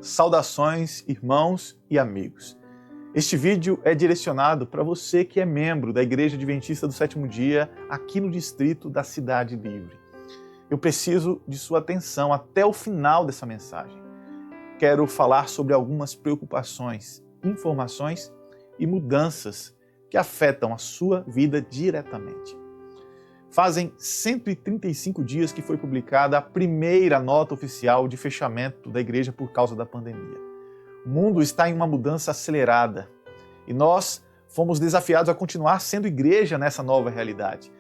Saudações, irmãos e amigos. Este vídeo é direcionado para você que é membro da Igreja Adventista do Sétimo Dia aqui no distrito da Cidade Livre. Eu preciso de sua atenção até o final dessa mensagem. Quero falar sobre algumas preocupações, informações e mudanças que afetam a sua vida diretamente. Fazem 135 dias que foi publicada a primeira nota oficial de fechamento da igreja por causa da pandemia. O mundo está em uma mudança acelerada e nós fomos desafiados a continuar sendo igreja nessa nova realidade.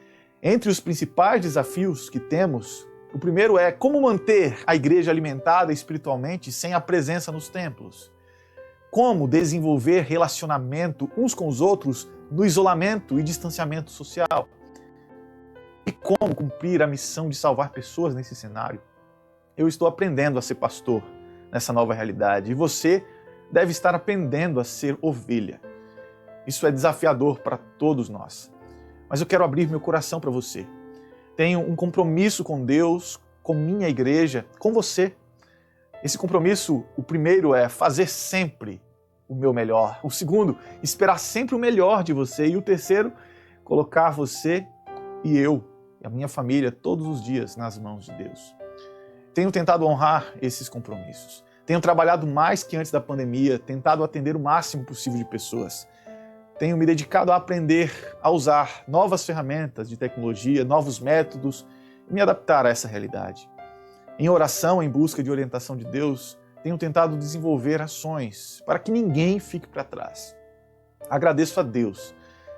Entre os principais desafios que temos, o primeiro é como manter a igreja alimentada espiritualmente sem a presença nos templos. Como desenvolver relacionamento uns com os outros no isolamento e distanciamento social. E como cumprir a missão de salvar pessoas nesse cenário? Eu estou aprendendo a ser pastor nessa nova realidade e você deve estar aprendendo a ser ovelha. Isso é desafiador para todos nós. Mas eu quero abrir meu coração para você. Tenho um compromisso com Deus, com minha igreja, com você. Esse compromisso, o primeiro é fazer sempre o meu melhor. O segundo, esperar sempre o melhor de você. E o terceiro, colocar você e eu, a minha família, todos os dias nas mãos de Deus. Tenho tentado honrar esses compromissos. Tenho trabalhado mais que antes da pandemia, tentado atender o máximo possível de pessoas. Tenho me dedicado a aprender a usar novas ferramentas de tecnologia, novos métodos e me adaptar a essa realidade. Em oração, em busca de orientação de Deus, tenho tentado desenvolver ações para que ninguém fique para trás. Agradeço a Deus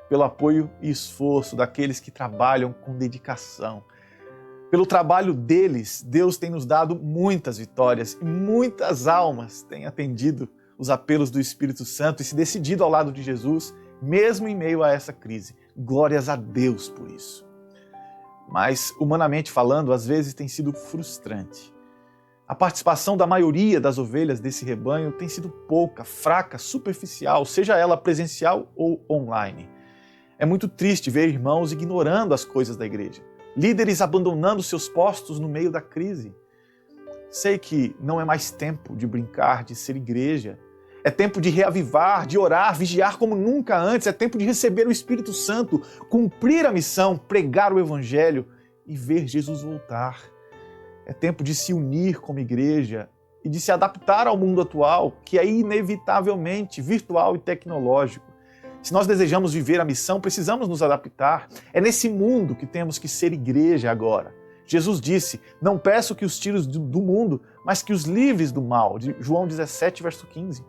pelo apoio e esforço daqueles que trabalham com dedicação. Pelo trabalho deles, Deus tem nos dado muitas vitórias e muitas almas têm atendido os apelos do Espírito Santo e se decidido ao lado de Jesus, mesmo em meio a essa crise. Glórias a Deus por isso. Mas, humanamente falando, às vezes tem sido frustrante. A participação da maioria das ovelhas desse rebanho tem sido pouca, fraca, superficial, seja ela presencial ou online. É muito triste ver irmãos ignorando as coisas da igreja, líderes abandonando seus postos no meio da crise. Sei que não é mais tempo de brincar, de ser igreja. É tempo de reavivar, de orar, vigiar como nunca antes. É tempo de receber o Espírito Santo, cumprir a missão, pregar o Evangelho e ver Jesus voltar. É tempo de se unir como igreja e de se adaptar ao mundo atual, que é inevitavelmente virtual e tecnológico. Se nós desejamos viver a missão, precisamos nos adaptar. É nesse mundo que temos que ser igreja agora. Jesus disse, não peço que os tires do mundo, mas que os livres do mal. De João 17, verso 15.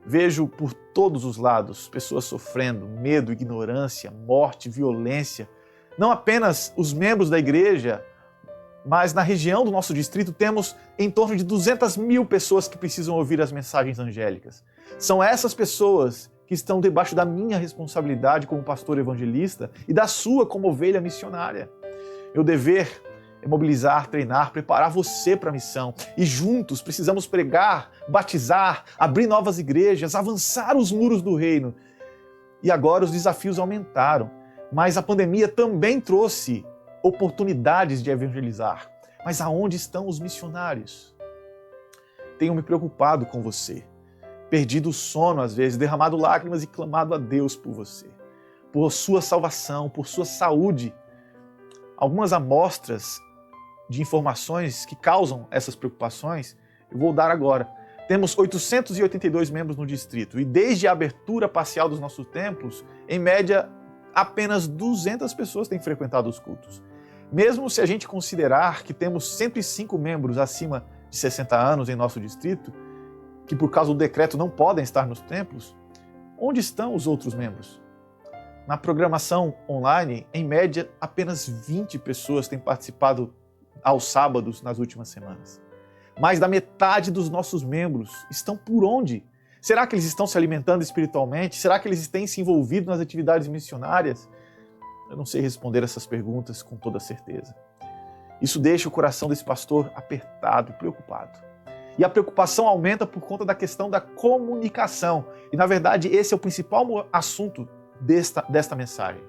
Vejo por todos os lados pessoas sofrendo, medo, ignorância, morte, violência. Não apenas os membros da igreja, mas na região do nosso distrito temos em torno de 200 mil pessoas que precisam ouvir as mensagens angélicas. São essas pessoas que estão debaixo da minha responsabilidade como pastor evangelista e da sua como ovelha missionária. Meu dever é mobilizar, treinar, preparar você para a missão. E juntos precisamos pregar, batizar, abrir novas igrejas, avançar os muros do reino. E agora os desafios aumentaram, mas a pandemia também trouxe oportunidades de evangelizar. Mas aonde estão os missionários? Tenho me preocupado com você. Perdido o sono às vezes, derramado lágrimas e clamado a Deus por você, por sua salvação, por sua saúde. Algumas amostras de informações que causam essas preocupações eu vou dar agora. Temos 882 membros no distrito e desde a abertura parcial dos nossos templos, em média, apenas 200 pessoas têm frequentado os cultos. Mesmo se a gente considerar que temos 105 membros acima de 60 anos em nosso distrito, que por causa do decreto não podem estar nos templos, onde estão os outros membros? Na programação online, em média, apenas 20 pessoas têm participado aos sábados nas últimas semanas. Mais da metade dos nossos membros estão por onde? Será que eles estão se alimentando espiritualmente? Será que eles têm se envolvido nas atividades missionárias? Eu não sei responder essas perguntas com toda certeza. Isso deixa o coração desse pastor apertado, preocupado. E a preocupação aumenta por conta da questão da comunicação. E, na verdade, esse é o principal assunto desta mensagem.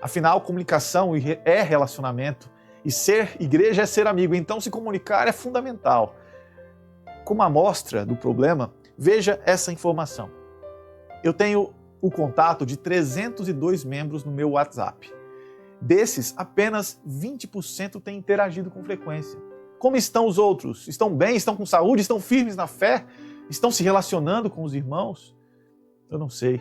Afinal, comunicação é relacionamento. E ser igreja é ser amigo. Então, se comunicar é fundamental. Como amostra do problema, veja essa informação. Eu tenho o contato de 302 membros no meu WhatsApp. Desses, apenas 20% têm interagido com frequência. Como estão os outros? Estão bem? Estão com saúde? Estão firmes na fé? Estão se relacionando com os irmãos? Eu não sei.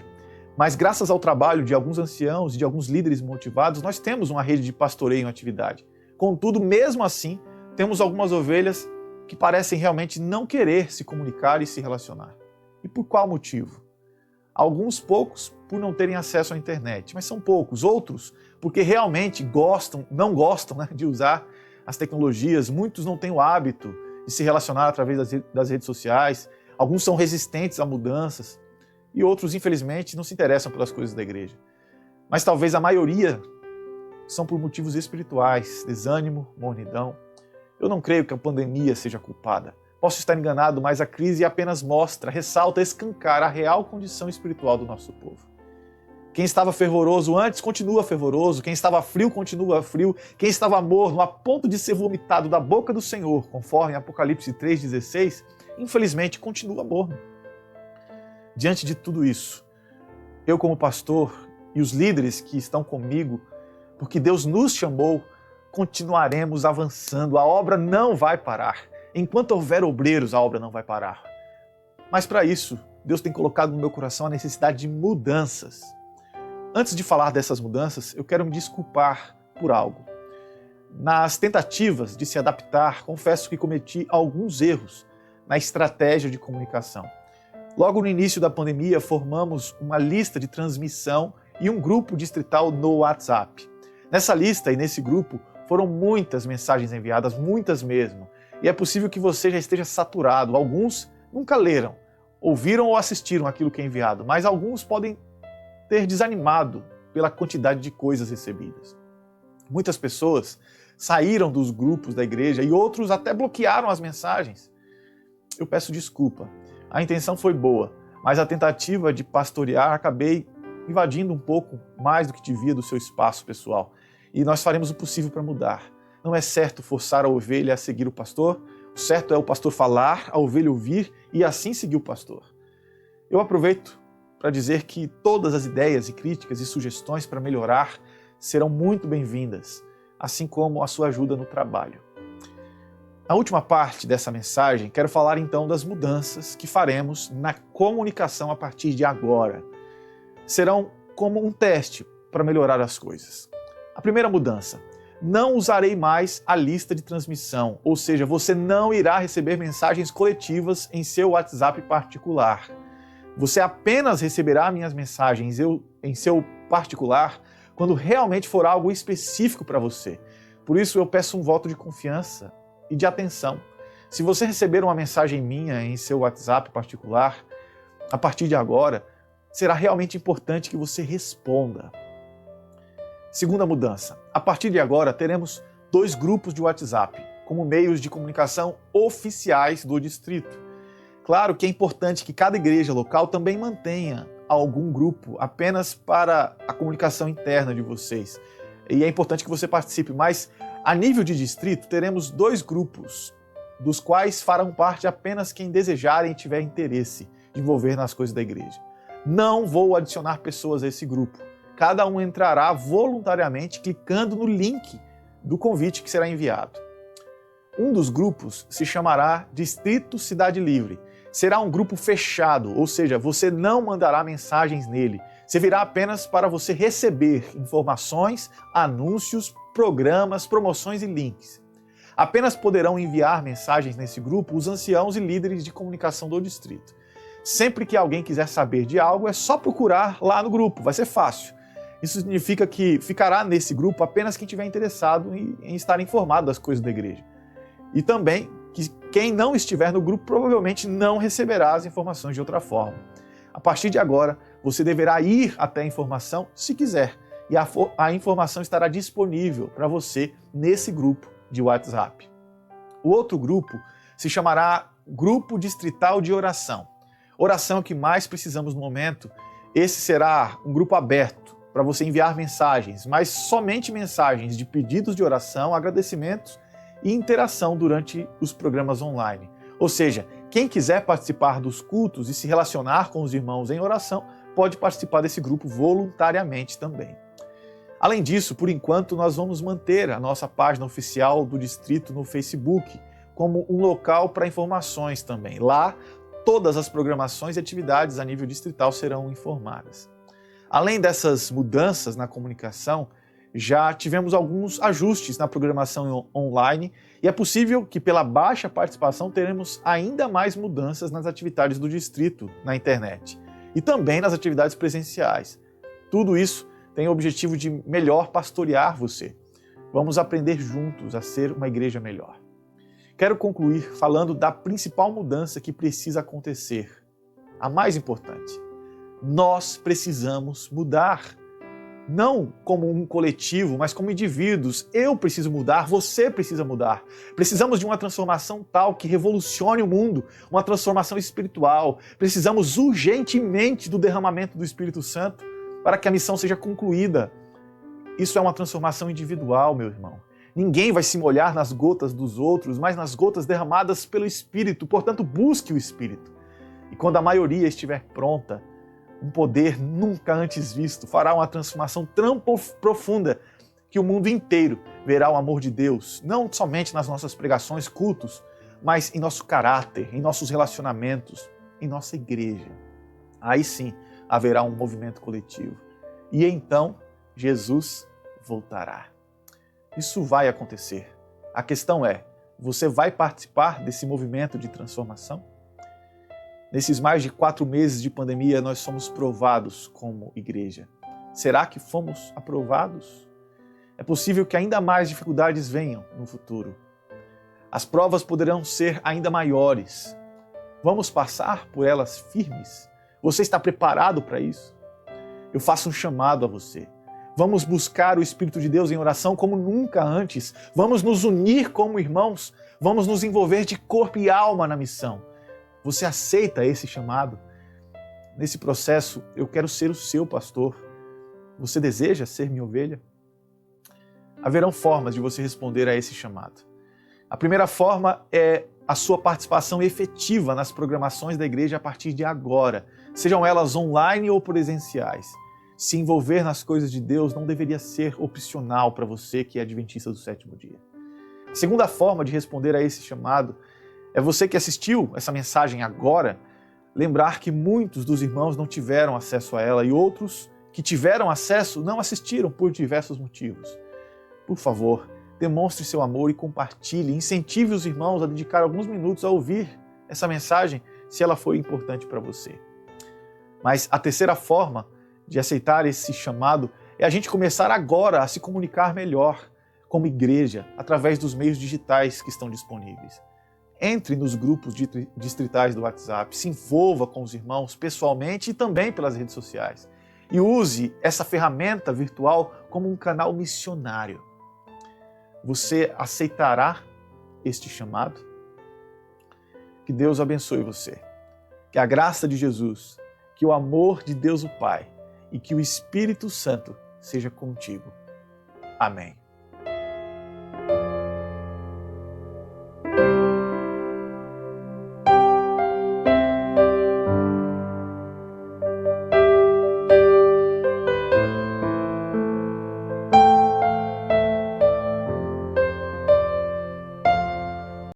Mas graças ao trabalho de alguns anciãos e de alguns líderes motivados, nós temos uma rede de pastoreio em atividade. Contudo, mesmo assim, temos algumas ovelhas que parecem realmente não querer se comunicar e se relacionar. E por qual motivo? Alguns poucos por não terem acesso à internet, mas são poucos. Outros porque realmente não gostam de usar as tecnologias. Muitos não têm o hábito de se relacionar através das redes sociais. Alguns são resistentes a mudanças. E outros, infelizmente, não se interessam pelas coisas da igreja. Mas talvez a maioria são por motivos espirituais, desânimo, mornidão. Eu não creio que a pandemia seja culpada. Posso estar enganado, mas a crise apenas mostra, ressalta, escancara a real condição espiritual do nosso povo. Quem estava fervoroso antes, continua fervoroso. Quem estava frio, continua frio. Quem estava morno, a ponto de ser vomitado da boca do Senhor, conforme Apocalipse 3,16, infelizmente continua morno. Diante de tudo isso, eu como pastor e os líderes que estão comigo, porque Deus nos chamou, continuaremos avançando. A obra não vai parar. Enquanto houver obreiros, a obra não vai parar. Mas para isso, Deus tem colocado no meu coração a necessidade de mudanças. Antes de falar dessas mudanças, eu quero me desculpar por algo. Nas tentativas de se adaptar, confesso que cometi alguns erros na estratégia de comunicação. Logo no início da pandemia, formamos uma lista de transmissão e um grupo distrital no WhatsApp. Nessa lista e nesse grupo foram muitas mensagens enviadas, muitas mesmo. E é possível que você já esteja saturado. Alguns nunca leram, ouviram ou assistiram aquilo que é enviado, mas alguns podem ter desanimado pela quantidade de coisas recebidas. Muitas pessoas saíram dos grupos da igreja e outros até bloquearam as mensagens. Eu peço desculpa. A intenção foi boa, mas a tentativa de pastorear acabei invadindo um pouco mais do que devia do seu espaço pessoal. E nós faremos o possível para mudar. Não é certo forçar a ovelha a seguir o pastor. O certo é o pastor falar, a ovelha ouvir e assim seguir o pastor. Eu aproveito para dizer que todas as ideias e críticas e sugestões para melhorar serão muito bem-vindas, assim como a sua ajuda no trabalho. Na última parte dessa mensagem, quero falar então das mudanças que faremos na comunicação a partir de agora. Serão como um teste para melhorar as coisas. A primeira mudança: não usarei mais a lista de transmissão, ou seja, você não irá receber mensagens coletivas em seu WhatsApp particular. Você apenas receberá minhas mensagens em seu particular quando realmente for algo específico para você. Por isso eu peço um voto de confiança e de atenção. Se você receber uma mensagem minha em seu WhatsApp particular, a partir de agora, será realmente importante que você responda. Segunda mudança: a partir de agora teremos 2 grupos de WhatsApp como meios de comunicação oficiais do distrito. Claro que é importante que cada igreja local também mantenha algum grupo apenas para a comunicação interna de vocês. E é importante que você participe, mas a nível de distrito teremos 2 grupos, dos quais farão parte apenas quem desejarem e tiver interesse de envolver nas coisas da igreja. Não vou adicionar pessoas a esse grupo. Cada um entrará voluntariamente clicando no link do convite que será enviado. Um dos grupos se chamará Distrito Cidade Livre. Será um grupo fechado, ou seja, você não mandará mensagens nele. Servirá apenas para você receber informações, anúncios, programas, promoções e links. Apenas poderão enviar mensagens nesse grupo os anciãos e líderes de comunicação do distrito. Sempre que alguém quiser saber de algo, é só procurar lá no grupo, vai ser fácil. Isso significa que ficará nesse grupo apenas quem estiver interessado em estar informado das coisas da igreja. E também que quem não estiver no grupo provavelmente não receberá as informações de outra forma. A partir de agora, você deverá ir até a informação se quiser, e a informação estará disponível para você nesse grupo de WhatsApp. O outro grupo se chamará Grupo Distrital de Oração. Oração é o que mais precisamos no momento. Esse será um grupo aberto para você enviar mensagens, mas somente mensagens de pedidos de oração, agradecimentos e interação durante os programas online. Ou seja, quem quiser participar dos cultos e se relacionar com os irmãos em oração, pode participar desse grupo voluntariamente também. Além disso, por enquanto, nós vamos manter a nossa página oficial do Distrito no Facebook como um local para informações também. Lá, todas as programações e atividades a nível distrital serão informadas. Além dessas mudanças na comunicação, já tivemos alguns ajustes na programação online e é possível que, pela baixa participação, teremos ainda mais mudanças nas atividades do Distrito na internet e também nas atividades presenciais. Tudo isso tem o objetivo de melhor pastorear você. Vamos aprender juntos a ser uma igreja melhor. Quero concluir falando da principal mudança que precisa acontecer, a mais importante. Nós precisamos mudar. Não como um coletivo, mas como indivíduos. Eu preciso mudar, você precisa mudar. Precisamos de uma transformação tal que revolucione o mundo, uma transformação espiritual. Precisamos urgentemente do derramamento do Espírito Santo para que a missão seja concluída. Isso é uma transformação individual, meu irmão. Ninguém vai se molhar nas gotas dos outros, mas nas gotas derramadas pelo Espírito. Portanto, busque o Espírito. E quando a maioria estiver pronta, um poder nunca antes visto fará uma transformação tão profunda que o mundo inteiro verá o amor de Deus, não somente nas nossas pregações, cultos, mas em nosso caráter, em nossos relacionamentos, em nossa igreja. Aí sim haverá um movimento coletivo. E então Jesus voltará. Isso vai acontecer. A questão é, você vai participar desse movimento de transformação? Nesses mais de 4 meses de pandemia, nós somos provados como igreja. Será que fomos aprovados? É possível que ainda mais dificuldades venham no futuro. As provas poderão ser ainda maiores. Vamos passar por elas firmes? Você está preparado para isso? Eu faço um chamado a você. Vamos buscar o Espírito de Deus em oração como nunca antes. Vamos nos unir como irmãos. Vamos nos envolver de corpo e alma na missão. Você aceita esse chamado? Nesse processo, eu quero ser o seu pastor. Você deseja ser minha ovelha? Haverão formas de você responder a esse chamado. A primeira forma é a sua participação efetiva nas programações da igreja a partir de agora, sejam elas online ou presenciais. Se envolver nas coisas de Deus não deveria ser opcional para você que é adventista do sétimo dia. A segunda forma de responder a esse chamado é você que assistiu essa mensagem agora, lembrar que muitos dos irmãos não tiveram acesso a ela e outros que tiveram acesso não assistiram por diversos motivos. Por favor, demonstre seu amor e compartilhe, incentive os irmãos a dedicar alguns minutos a ouvir essa mensagem se ela for importante para você. Mas a terceira forma de aceitar esse chamado é a gente começar agora a se comunicar melhor como igreja através dos meios digitais que estão disponíveis. Entre nos grupos distritais do WhatsApp, se envolva com os irmãos pessoalmente e também pelas redes sociais. E use essa ferramenta virtual como um canal missionário. Você aceitará este chamado? Que Deus abençoe você. Que a graça de Jesus, que o amor de Deus o Pai e que o Espírito Santo seja contigo. Amém.